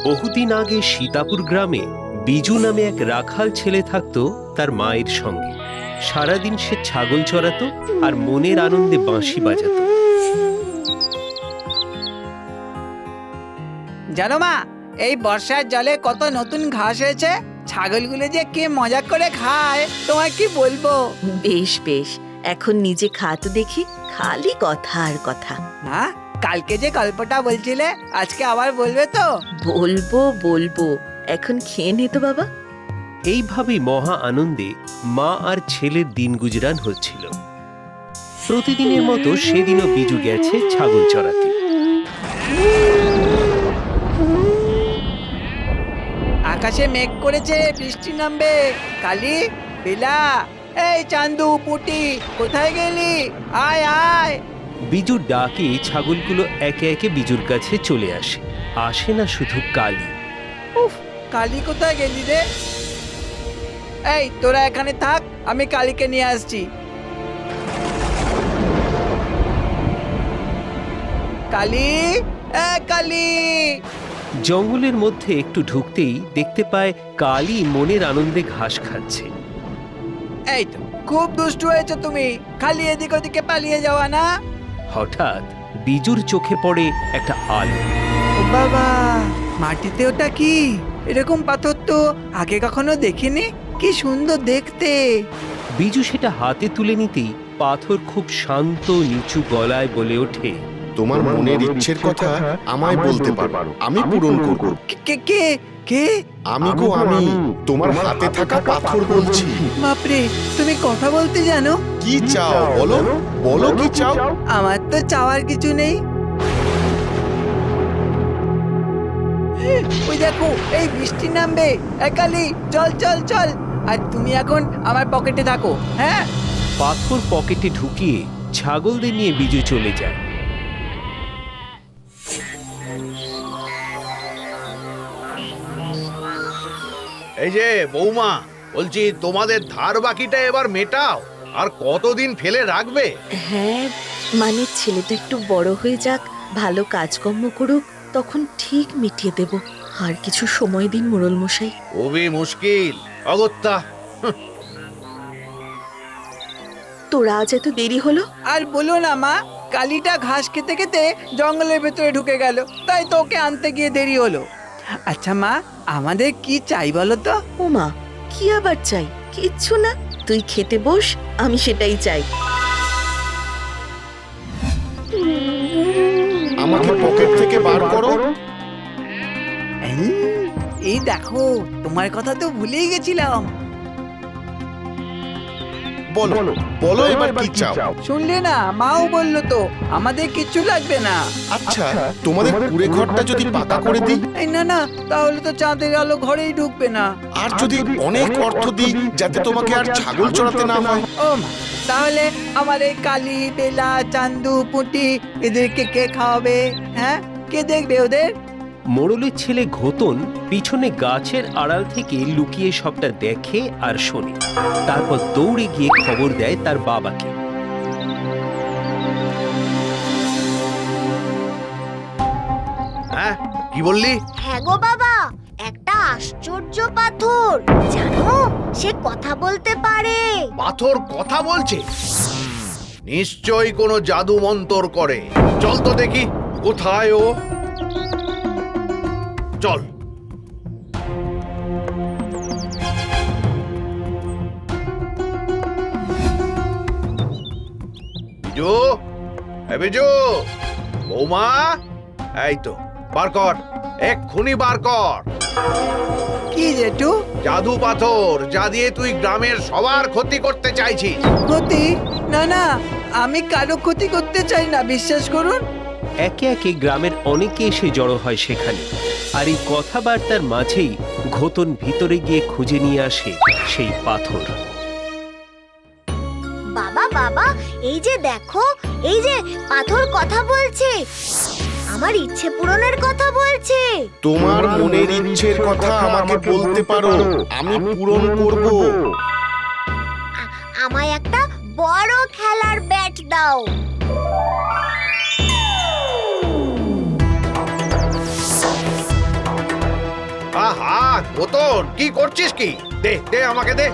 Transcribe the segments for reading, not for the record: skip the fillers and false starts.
বহুদিন আগে সীতাপুর গ্রামে বিজু নামে এক রাখাল ছেলে থাকতো তার মায়ের সঙ্গে। সারাদিন সে ছাগল চড়াতো আর মনের আনন্দে বাঁশি বাজাতো। জানো মা, এই বর্ষার জলে কত নতুন ঘাস হয়েছে। ছাগলগুলো যে কি মজা করে খায়, তোমায় কি বলবো। বেশ বেশ, এখন নিজে খা তো দেখি, খালি কথা আর কথা। মা, কালকে যে গল্পটা বলছিলে আজকে আবার বলবে তো? বলবো বলবো, এখন খেয়ে নে তো বাবা। এইভাবেই মহা আনন্দে মা আর ছেলের দিন গুজরান হচ্ছিল। প্রতিদিনের মতো সেদিনও বিজু গেছে ছাগল চড়াতে। আকাশে মেঘ করেছে, বৃষ্টি নামবে। কালি, বেলা, এই চান্দু, পুটি, কোথায় গেলি? আয় আয়। বিজুর ডাকে ছাগলগুলো একে একে বিজুর কাছে চলে আসে। আসে না শুধু কালি। উফ, কালি কোথায় গেলি রে? এই তোরা এখানে থাক, আমি কালীকে নিয়ে আসছি। কালি, কালি। জঙ্গলের মধ্যে একটু ঢুকতেই দেখতে পায় কালি মনের আনন্দে ঘাস খাচ্ছে। এই তো, খুব দুষ্টু হয়েছে তুমি। খালি এদিক ওদিকে পালিয়ে যাওয়া না। হঠাৎ বিজুর চোখে পড়ে একটা আলো। ও বাবা, মাটিতে ওটা কি? এরকম পাথর তো আগে কখনো দেখিনি। কি সুন্দর দেখতে। বিজু সেটা হাতে তুলে নিতেই পাথর খুব শান্ত নিচু গলায় বলে ওঠে, তোমার মনের ইচ্ছের কথা আমায় বলতে পারো, আমি পূরণ করব। কে কে কে? আমি গো আমি, তোমার হাতে থাকা পাথর বলছি। বাপরে, তুমি কথা বলতে জানো? কি চাও বলো, বলো কি চাও? আমার তো চাওয়ার কিছু নেই। ওই দেখো, এই বৃষ্টি নামবে। কালি, চল চল চল। আর তুমি এখন আমার পকেটে থাকো, হ্যাঁ? পাথর পকেটে ঢুকিয়ে ছাগলদের নিয়ে বিজু চলে যায়। এই যে বৌমা, বলছি তোমাদের ধার বাকিটা এবার মেটাও। আর কতদিন ফেলে রাখবে? হ্যাঁ, মানে ছেলেটা একটু বড় হয়ে যাক, ভালো কাজকর্ম করুক, তখন ঠিক মিটিয়ে দেব। আর কিছু সময় দিন মোড়ল মশাই। খুবই মুশকিল, অগত্যা। তোরা আজ এত দেরি হলো? আর বলো না মা, কালিটা ঘাস খেতে খেতে জঙ্গলের ভেতরে ঢুকে গেল, তাই তো ওকে আনতে গিয়ে দেরি হলো। আচ্ছা মা, আমাদের কি চাই বলো তো? ও মা, কি আবার চাই? কিচ্ছু না, তুই খেতে বস, আমি সেটাই চাই। আমাকে পকেট থেকে বার করো। এই দেখো, তোমার কথা তো ভুলেই গেছিলাম। বলো বলো এবার কি চাও? শুনলে না, মাও বললো তো আমাদের কিচ্ছু লাগবে না। আচ্ছা, তোমাদের কুড়ে ঘরটা যদি পাকা করে দিই? এই না না, তাহলে তো চাঁদের আলো ঘরেই ঢুকবে না। আর যদি অনেক অর্থ দিই যাতে তোমাকে আর ছাগল চড়াতে না হয়? ও মা, তাহলে আমার এই কালি, বেলা, চান্দু, পুঁটি এদেরকে কে খাওয়াবে? হ্যাঁ, কে দেখবে ওদের? মোড়লের ছেলে ঘোতন পিছনে গাছের আড়াল থেকে লুকিয়ে সবটা দেখে আর শোনে। তারপর দৌড়ে গিয়ে খবর দেয় তার বাবাকে। হ্যাঁ, কি বললি? হ্যাঁ গো বাবা, একটা আশ্চর্য পাথর। জানো, সে কথা বলতে পারে। পাথর কথা বলছে? নিশ্চয়ই কোনো জাদু মন্তর করে। চল তো দেখি কোথায় ও। চল। বিজু, বিজু, বৌমা, এই তো, বার কর, এক্ষুনি বার কর। কি জেঠু? জাদু পাথর, যা দিয়ে তুই গ্রামের সবার ক্ষতি করতে চাইছিস। ক্ষতি? না না, আমি কারো ক্ষতি করতে চাই না, বিশ্বাস করুন। একে একে গ্রামের অনেকে এসে জড়ো হয় সেখানে। আর এই কথাবার্তার মাঝেই ঘোতন ভিতরে গিয়ে খুঁজে নিয়ে আসে সেই পাথর। বাবা বাবা, এই যে দেখো, এই যে পাথর কথা বলছে। আমার ইচ্ছে পূরণের কথা বলছে। তোমার মনের ইচ্ছের কথা আমাকে বলতে পারো, আমি পূরণ করব। আমায় একটা বড় খেলার ব্যাট দাও। ঘটন, কি করছিস কি? দে দে আমাকে দে।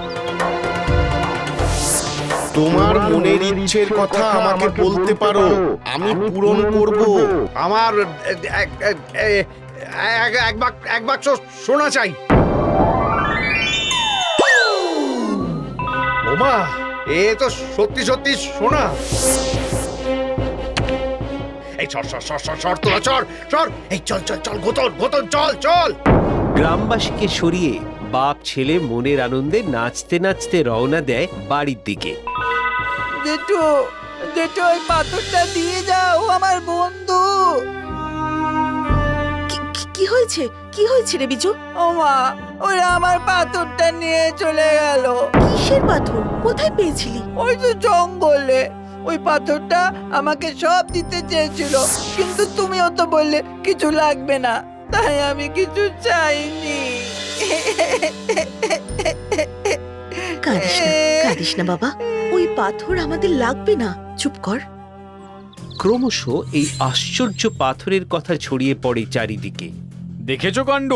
তোমার মনের ইচ্ছের কথা আমাকে বলতে পারো, আমি পূরণ করব। আমার এক বাক্স সোনা চাই। ওমা, এ তো সত্যি সত্যি সোনা। এই সর সর সর সর সর তোরা সর সর, এই চল চল চল ঘোতন ঘোতন চল চল। গ্রামবাসীকে সরিয়ে বাপ ছেলে মনের আনন্দে নাচতে নাচতে রওনা দেয় বাড়ির দিকে। জেঠু, জেঠু ওই পাথরটা দিয়ে যাও, আমার বন্ধু। কি হয়েছে? কি হয়েছে রে বিজু? ও মা, ওই আমার পাথরটা নিয়ে চলে গেল। কিসের পাথর? কোথায় পেয়েছিলি? ওই তো জঙ্গলে। ওই পাথরটা আমাকে সব দিতে চেয়েছিল, কিন্তু তুমিও তো বললে কিছু লাগবে না, তাই আমি কিছু চাইনি। কাঁদিস না বাবা, ওই পাথর আমাদের লাগবে না, চুপ কর। ক্রমশ এই আশ্চর্য পাথরের কথা ছড়িয়ে পড়ে চারিদিকে। দেখেছো কাণ্ড,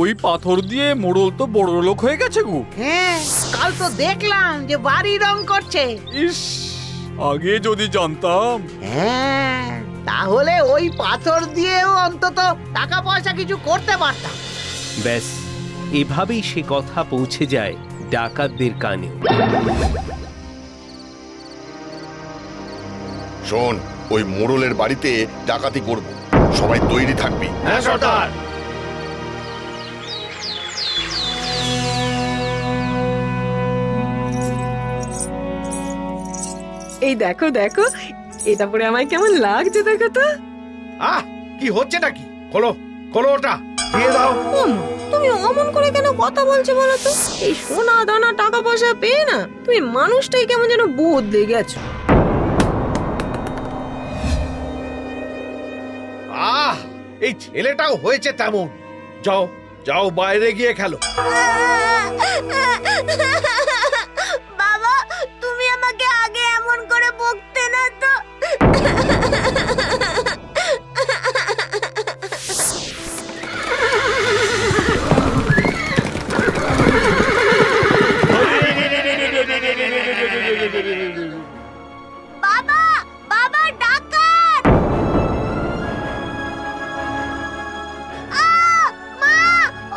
ওই পাথর দিয়ে মোড়ল তো বড় লোক হয়ে গেছে গো। হ্যাঁ, কাল তো দেখলাম যে বাড়ি রং করছে। ইস, আগে যদি জানতাম। হ্যাঁ, তাহলে ওই পাথর দিয়েও অন্তত টাকা পয়সা কিছু করতে পারতাম। ব্যাস, এভাবেই সে কথা পৌঁছে যায় ডাকাতদের কানে। শোন, ওই মোড়লের বাড়িতে ডাকাতি করব, সবাই তৈরি থাকবি। হ্যাঁ সর্দার। এই দেখো দেখো, এটা পরে আমায় কেমন লাগছে দেখো তো। আহ, কি হচ্ছে নাকি? খোলো খোলো, ওটা দিয়ে দাও। তুমি অমন করে কেন কথা বলছো বলো তো? এই সোনা দানা টাকা পয়সা পেয়ে না তুমি মানুষটাই কেমন যেন বদলে গেছো। আহ, এই ছেলেটাও হয়েছে তেমন। যাও যাও, বাইরে গিয়ে খেলো। বাবা, তুমি আমাকে আগে এমন করে বকতে না তো। বাবা, বাবা ডাকাত! মা,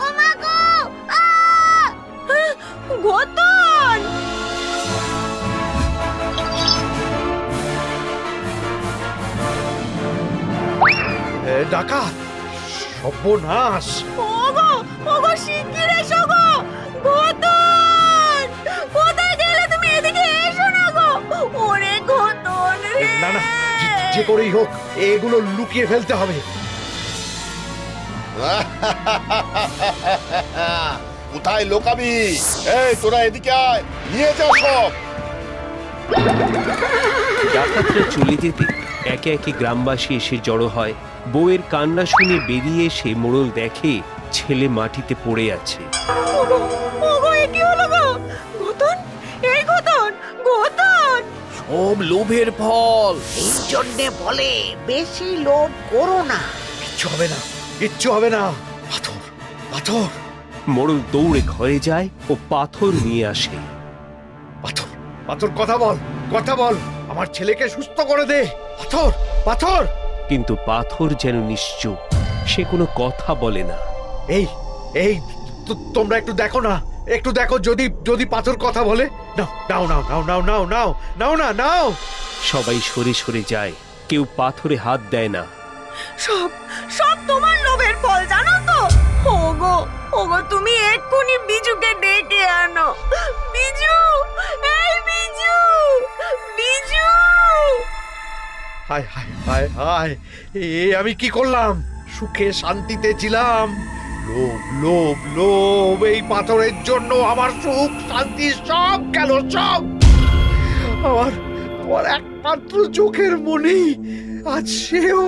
ও মা গো! ঘটন! ডাকাত! সর্বনাশ! ওগো, ওগো শিগগির এসো গো! ঘটন! কোথায় গেলে তুমি? এদিকে এসো না গো! ওরে ঘটন রে! না না, যে করেই হোক এগুলো লুকিয়ে ফেলতে হবে। কোথায় লোকাবি? এই তোরা এদিকে আয়, নিয়ে যা সব। ডাকাতরা চলে যেতে একে একে গ্রামবাসী এসে জড়ো হয়। বউয়ের কান্না শুনে বেরিয়ে এসে মোড়ল দেখে ছেলে মাটিতে পড়ে আছে। ওগো, ওগো, এ কি হলো গো? ঘটন! এই ঘটন! ঘটন! সব লোভের ফল। এই জন্যে বলে বেশি লোভ করো না। কিচ্ছু হবে না, কিচ্ছু হবে না। পাথর পাথর মোড়ল দৌড়ে ঘরে যায় ও পাথর নিয়ে আসে। পাথর পাথর, কথা বল, কথা বল, আমার ছেলেকে সুস্থ করে দে। পাথর পাথর। কিন্তু পাথর যেন নিশ্চুপ, সে কোনো কথা বলে না। এই এই তোমরা একটু দেখো না, একটু দেখো, যদি যদি পাথর কথা বলে। নাও নাও নাও নাও নাও নাও নাও না নাও। সবাই সরে সরে যায়, কেউ পাথরে হাত দেয় না। সব সব তোমার লোভের ফল, জানো তো? ওগো, ওগো, তুমি এক্ষুনি বিজুকে ডেকে আনো। বিজু! এই বিজু! বিজু! হায় হায় হায় হায়, আমি কি করলাম? সুখে শান্তিতে ছিলাম। লোভ লোভ লোভ, এই পাথরের জন্য আমার সুখ শান্তি সব গেল, সব। আমার আমার একমাত্র চোখের মনি আজ সেও।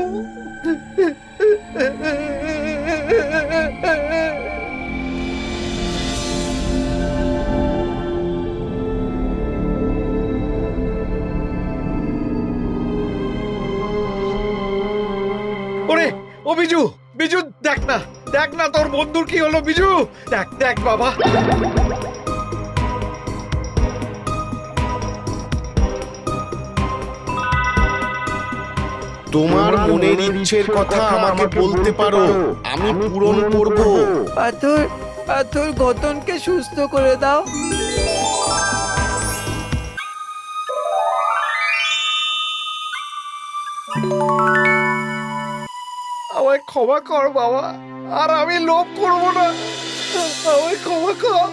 ওরে, ও বিজু, বিজু দেখ না, দেখ না তোর বন্ধুর কি হলো বিজু, দেখ দেখ বাবা। তোমার মনের ইচ্ছের কথা আমাকে বলতে পারো, আমি পূরণ করব। পাথর পাথর ঘটনকে সুস্থ করে দাও। আমায় ক্ষমা কর বাবা, আর আমি লোভ করব না, আমায় ক্ষমা কর।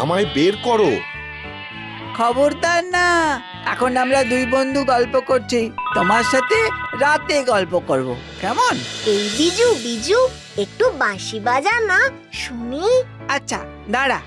আমায় বের করো। খবরদার না, এখন আমরা দুই বন্ধু গল্প করছি, তোমার সাথে রাতে গল্প করব, কেমন? এই বিজু বিজু একটু বাঁশি বাজা না, শুনি। আচ্ছা দাঁড়া।